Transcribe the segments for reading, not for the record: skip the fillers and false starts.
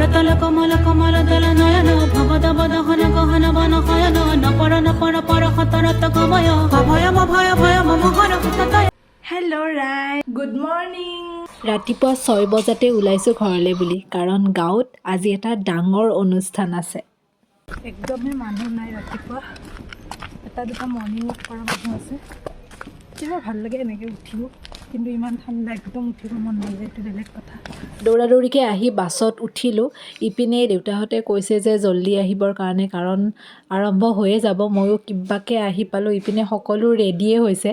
करतल कमल कमल दल नयन भगद बदहन गहन बन हयन नपर नपर पर खतरत गमय भयम भय भयम मोहन हतय। হেল্ল' ৰাই, গুড মৰ্ণিং। ৰাতিপুৱা 6 বজাতে ওলাইছোঁ ঘৰলৈ বুলি, কাৰণ গাঁৱত আজি এটা ডাঙৰ অনুষ্ঠান আছে। একদমেই মানুহ নাই ৰাতিপুৱা, এটা দুটা মৰ্ণিং ৱাক কৰা মানুহ আছে। কিবা ভাল লাগে এনেকৈ উঠিব, কিন্তু ইমান ঠাণ্ডা একদম উঠিব মন নাযায়, এইটো বেলেগ কথা। দৌৰা দৌৰিকৈ আহি বাছত উঠিলোঁ। ইপিনে দেউতাহঁতে কৈছে যে জল্দি আহিবৰ কাৰণে, কাৰণ আৰম্ভ হৈয়ে যাব। ময়ো কিবাকৈ আহি পালোঁ, ইপিনে সকলো ৰেডিয়ে হৈছে।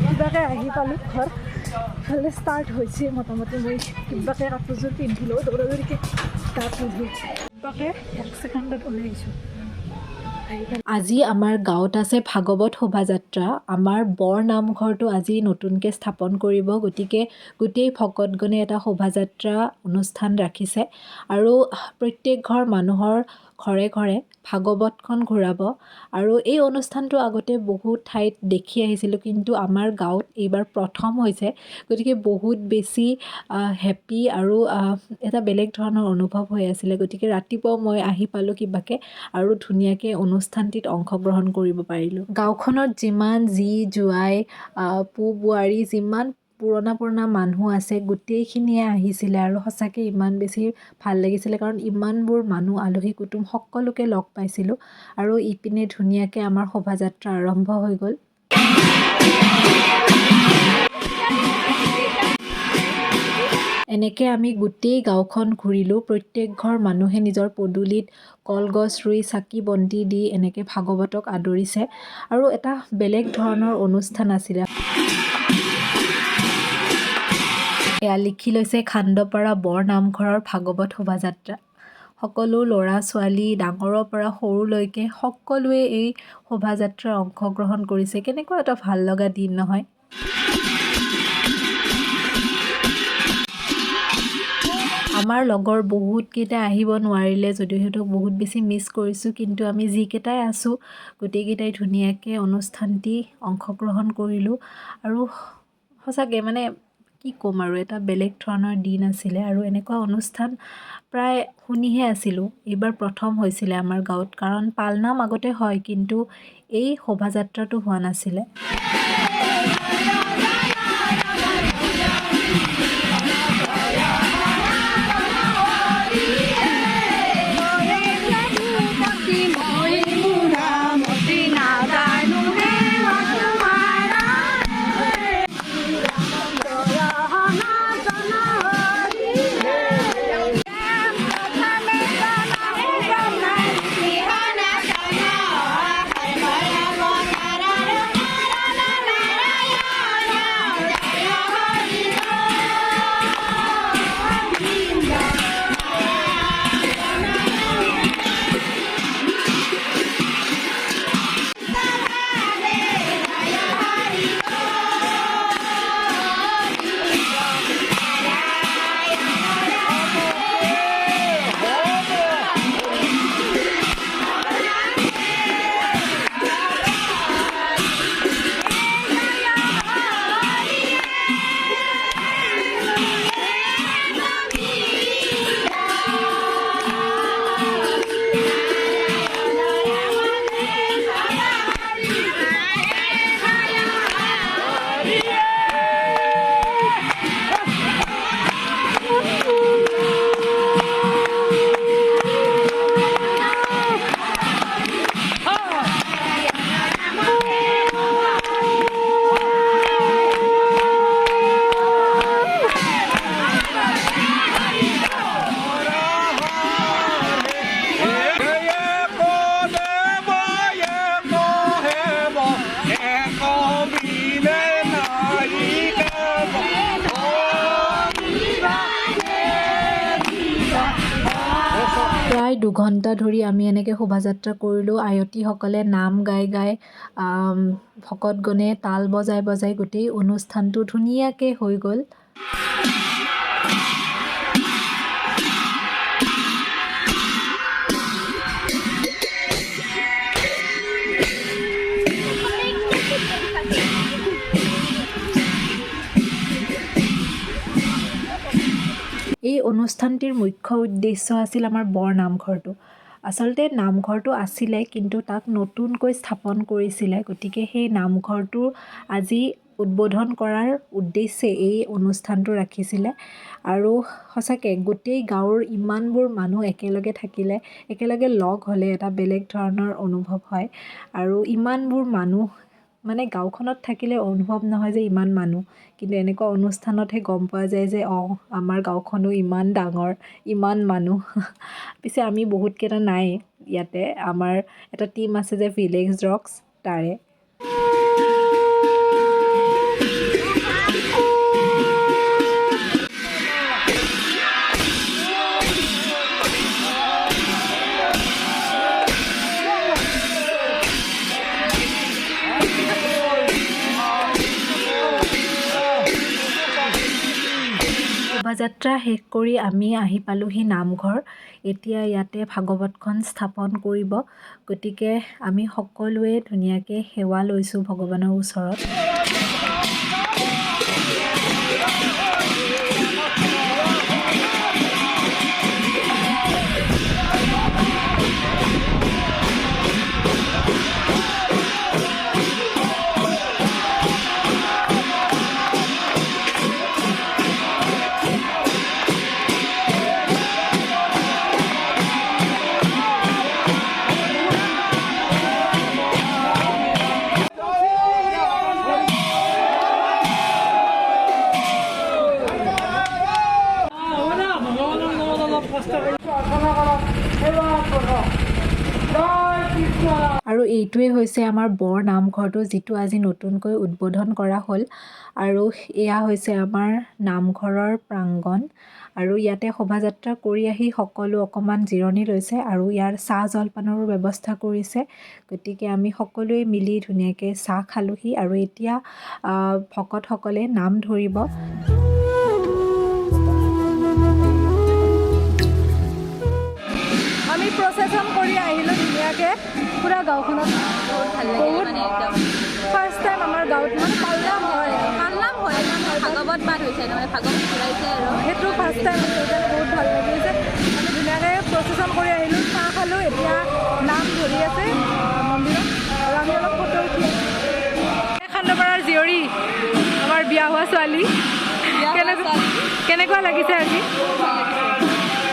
কিবাকৈ আহি পালোঁ ঘৰ, ভালে ষ্টাৰ্ট হৈছে মোটামুটি। মই কিবাকৈ কাপোৰযোৰ পিন্ধিলোঁ, দৌৰা দৌৰিকৈ ষ্টাৰ্ট হৈছে। কিবাকৈ 1 ছেকেণ্ডত ওলাই আহিছোঁ। আজি আমাৰ গাঁৱত আছে ভাগৱত শোভাযাত্ৰা। আমাৰ বৰ নামঘৰটো আজি নতুনকৈ স্থাপন কৰিব, গতিকে গোটেই ভকতগণে এটা শোভাযাত্ৰা অনুষ্ঠান ৰাখিছে আৰু প্ৰত্যেক ঘৰ মানুহৰ ঘৰে ঘৰে ভাগৱতখন ঘূৰাব। আৰু এই অনুষ্ঠানটো আগতে বহুত ঠাইত দেখি আহিছিলোঁ, কিন্তু আমাৰ গাঁৱত এইবাৰ প্ৰথম হৈছে, গতিকে বহুত বেছি হেপ্পী আৰু এটা বেলেগ ধৰণৰ অনুভৱ হৈ আছিলে। গতিকে ৰাতিপুৱা মই আহি পালোঁ কিবাকৈ আৰু ধুনীয়াকৈ অনুষ্ঠানটিত অংশগ্ৰহণ কৰিব পাৰিলোঁ। গাঁওখনত যিমান জী জোৱাই পো বোৱাৰী যিমান পুৰণা মানুহ আছে গোটেইখিনিয়ে আহিছিলে আৰু সঁচাকৈ ইমান বেছি ভাল লাগিছিলে, কাৰণ ইমানবোৰ মানুহ আলহী কুটুম সকলোকে লগ পাইছিলোঁ। আৰু ইপিনে ধুনীয়াকৈ আমাৰ শোভাযাত্ৰা আৰম্ভ হৈ গ'ল। এনেকৈ আমি গোটেই গাঁওখন ঘূৰিলোঁ। প্ৰত্যেক ঘৰ মানুহে নিজৰ পদূলিত কলগছ ৰুই চাকি বন্তি দি এনেকৈ ভাগৱতক আদৰিছে আৰু এটা বেলেগ ধৰণৰ অনুষ্ঠান আছিলে। এয়া লিখি লৈছে খান্দপাৰা বৰ নামঘৰৰ ভাগৱত শোভাযাত্ৰা। সকলো ল'ৰা ছোৱালী ডাঙৰৰ পৰা সৰুলৈকে সকলোৱে এই শোভাযাত্ৰাত অংশগ্ৰহণ কৰিছে। কেনেকুৱা এটা ভাল লগা দিন নহয়? আমাৰ লগৰ বহুতকেইটা আহিব নোৱাৰিলে যদিও সিহঁতক বহুত বেছি মিছ কৰিছোঁ, কিন্তু আমি যিকেইটাই আছোঁ গোটেইকেইটাই ধুনীয়াকৈ অনুষ্ঠানটি অংশগ্ৰহণ কৰিলোঁ। আৰু সঁচাকৈ মানে কি ক'ম আৰু, এটা বেলেগ ধৰণৰ দিন আছিলে। আৰু এনেকুৱা অনুষ্ঠান প্ৰায় শুনিহে আছিলোঁ, এইবাৰ প্ৰথম হৈছিলে আমাৰ গাঁৱত। কাৰণ পালনাম আগতে হয়, কিন্তু এই শোভাযাত্ৰাটো হোৱা নাছিলে। প্ৰায় 2 ঘণ্টা ধৰি আমি এনেকৈ শোভাযাত্ৰা কৰিলোঁ। আয়তীসকলে নাম গাই গাই ভকতগণে তাল বজাই বজাই গোটেই অনুষ্ঠানটো ধুনীয়াকৈ হৈ গ'ল। এই অনুষ্ঠানটিৰ মুখ্য উদ্দেশ্য আছিল আমাৰ বৰ নামঘৰটো। আচলতে নামঘৰটো আছিলে কিন্তু তাক নতুনকৈ স্থাপন কৰিছিলে, গতিকে সেই নামঘৰটো আজি উদ্বোধন কৰাৰ উদ্দেশ্যে এই অনুষ্ঠানটো ৰাখিছিলে। আৰু সঁচাকৈ গোটেই গাঁৱৰ ইমানবোৰ মানুহ একেলগে থাকিলে, একেলগে লগ হ'লে এটা বেলেগ ধৰণৰ অনুভৱ হয়। আৰু ইমানবোৰ মানুহ মানে গাঁওখনত থাকিলে অনুভৱ নহয় যে ইমান মানুহ, কিন্তু এনেকুৱা অনুষ্ঠানতহে গম পোৱা যায় যে আমাৰ গাঁওখনো ইমান ডাঙৰ, ইমান মানুহ। পিছে আমি বহুতকেইটা নাই ইয়াতে, আমাৰ এটা টীম আছে যে ভিলেজ ৰকছ, তাৰে। শোভাযাত্ৰা শেষ কৰি আমি আহি পালোহি নামঘৰ। এতিয়া ইয়াতে ভাগৱতখন স্থাপন কৰিব, গতিকে আমি সকলোৱে ধুনীয়াকৈ সেৱা লৈছোঁ ভগৱানৰ ওচৰত। আৰু এইটোৱে হৈছে আমাৰ বৰ নামঘৰটো, যিটো আজি নতুনকৈ উদ্বোধন কৰা হ'ল। আৰু এয়া হৈছে আমাৰ নামঘৰৰ প্ৰাংগণ। আৰু ইয়াতে শোভাযাত্ৰা কৰি আহি সকলো অকণমান জিৰণি লৈছে আৰু ইয়াৰ চাহ জলপানৰো ব্যৱস্থা কৰিছে। গতিকে আমি সকলোৱে মিলি ধুনীয়াকৈ চাহ খালোহি আৰু এতিয়া ভকতসকলে নাম ধৰিব। আমি প্ৰচেছন কৰি আহিলোঁ ধুনীয়াকৈ পুৰা গাঁওখনত। বহুত ফাৰ্ষ্ট টাইম আমাৰ গাঁৱত মানে পালনাম হয়, ভাগৱত পাঠ হৈছে, ভাগৱত ঘূৰাইছে আৰু সেইটো ফাৰ্ষ্ট টাইম হৈছে, সেইকাৰণে বহুত ভাল লাগিছে। আমি ধুনীয়াকৈ প্ৰচেছন কৰি আহিলোঁ, চাহ খালোঁ, এতিয়া নাম ধৰি আছে মন্দিৰত আৰু আমি অলপ ফটো উঠি আছোঁ। খান্দপাৰাৰ জীয়ৰী, আমাৰ বিয়া হোৱা ছোৱালী, কেনেকুৱা লাগিছে আজি?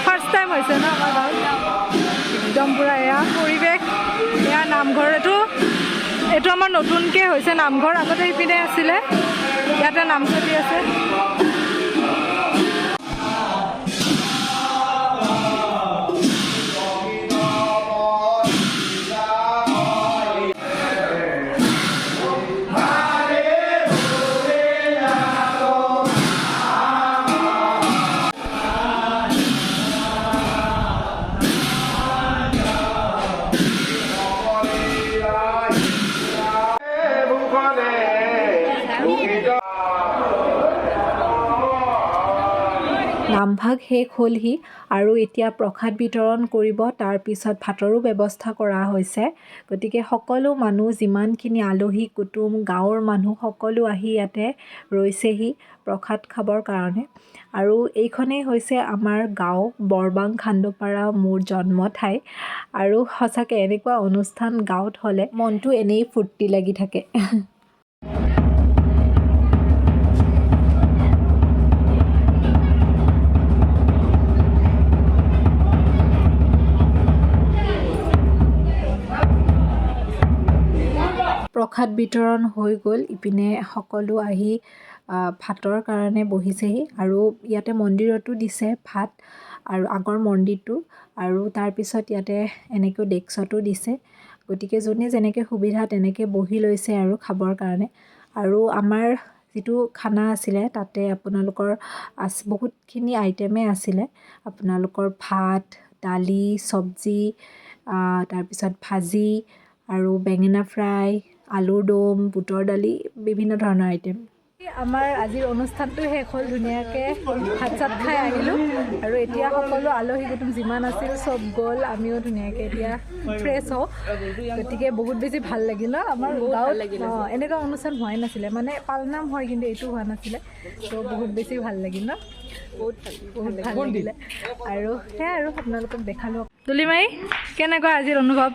ফাৰ্ষ্ট টাইম হৈছে ন আমাৰ গাঁৱত? একদম পুৰা এয়া পৰিৱেশ, এয়া নামঘৰ। এইটো আমাৰ নতুনকৈ হৈছে নামঘৰ, আগতে ইপিনে আছিলে, ইয়াতে নাম চলি আছে। নামভাগ শেষ হ'লহি আৰু এতিয়া প্ৰসাদ বিতৰণ কৰিব, তাৰপিছত ভাতৰো ব্যৱস্থা কৰা হৈছে। গতিকে সকলো মানুহ, যিমানখিনি আলহী কুটুম, গাঁৱৰ মানুহ সকলো আহি ইয়াতে ৰৈছেহি প্ৰসাদ খাবৰ কাৰণে। আৰু এইখনেই হৈছে আমাৰ গাঁও বৰবাং খান্দপাৰা, মোৰ জন্ম ঠাই। আৰু সঁচাকৈ এনেকুৱা অনুষ্ঠান গাঁৱত হ'লে মনটো এনেই ফূৰ্তি লাগি থাকে। প্ৰসাদ বিতৰণ হৈ গ'ল, ইপিনে সকলো আহি ভাতৰ কাৰণে বহিছেহি। আৰু ইয়াতে মন্দিৰতো দিছে ভাত, আৰু আগৰ মন্দিৰটো, আৰু তাৰপিছত ইয়াতে এনেকৈ ডেস্কতো দিছে। গতিকে যোনে যেনেকৈ সুবিধা তেনেকৈ বহি লৈছে আৰু খাবৰ কাৰণে। আৰু আমাৰ যিটো খানা আছিলে তাতে আপোনালোকৰ বহুতখিনি আইটেমেই আছিলে। আপোনালোকৰ ভাত, দালি, চব্জি, তাৰপিছত ভাজি আৰু বেঙেনা ফ্ৰাই, আলুৰ দম, বুটৰ দালি, বিভিন্ন ধৰণৰ আইটেম। আমাৰ আজিৰ অনুষ্ঠানটো শেষ হ'ল, ধুনীয়াকৈ ভাত চাত খাই আহিলোঁ আৰু এতিয়া সকলো আলহী কুটুম যিমান আছিল চব গ'ল, আমিও ধুনীয়াকৈ এতিয়া ফ্ৰেছ হওঁ। গতিকে বহুত বেছি ভাল লাগিল ন আমাৰ গাঁৱত। এনেকুৱা অনুষ্ঠান হোৱাই নাছিলে, মানে পালনাম হয় কিন্তু এইটো হোৱা নাছিলে, ত' বহুত বেছি ভাল লাগিল ন। বহুত ভাল লাগিলে আৰু সেয়াই আৰু আপোনালোকক দেখালোঁ তুলিমাই কেনেকুৱা আজিৰ অনুভৱ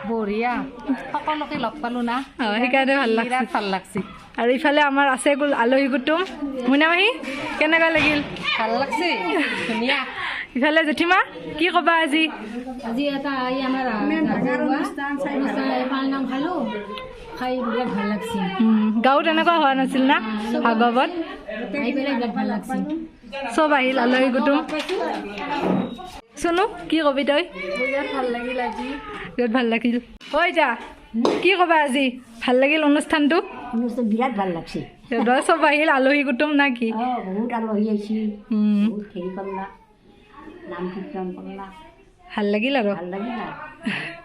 বঢ়িয়া সকলোকে লগ পালোঁ না সেইকাৰণে ভাল লাগিছে বিৰাট ভাল লাগছে আৰু ইফালে আমাৰ আছে আলহী কুটুম মইনামাহী কেনেকুৱা লাগিল ভাল লাগছে ধুনীয়া ইফালে জেঠীমা কি ক'বা আজি আজি এটা আমাৰ অনুষ্ঠান নাম খালোঁ খাই বিৰাট ভাল লাগছে গাঁৱত এনেকুৱা হোৱা নাছিল না ভাগৱত আহি পেলাই বিৰাট ভাল লাগছে চব আহিল আলহী কুটুম চুনু কি কবি তই বিৰাট ভাল লাগিল আজি বিৰাট ভাল লাগিল ঐ যা কি ক'বা আজি ভাল লাগিল অনুষ্ঠানটো অনুষ্ঠান বিৰাট ভাল লাগছে চব আহিল আলহী কুটুম না কি বহুত আলহী আহিছে বহুত হেৰি কৰলা নাম কীৰ্তন কৰলা ভাল লাগিল আৰু ভাল লাগিল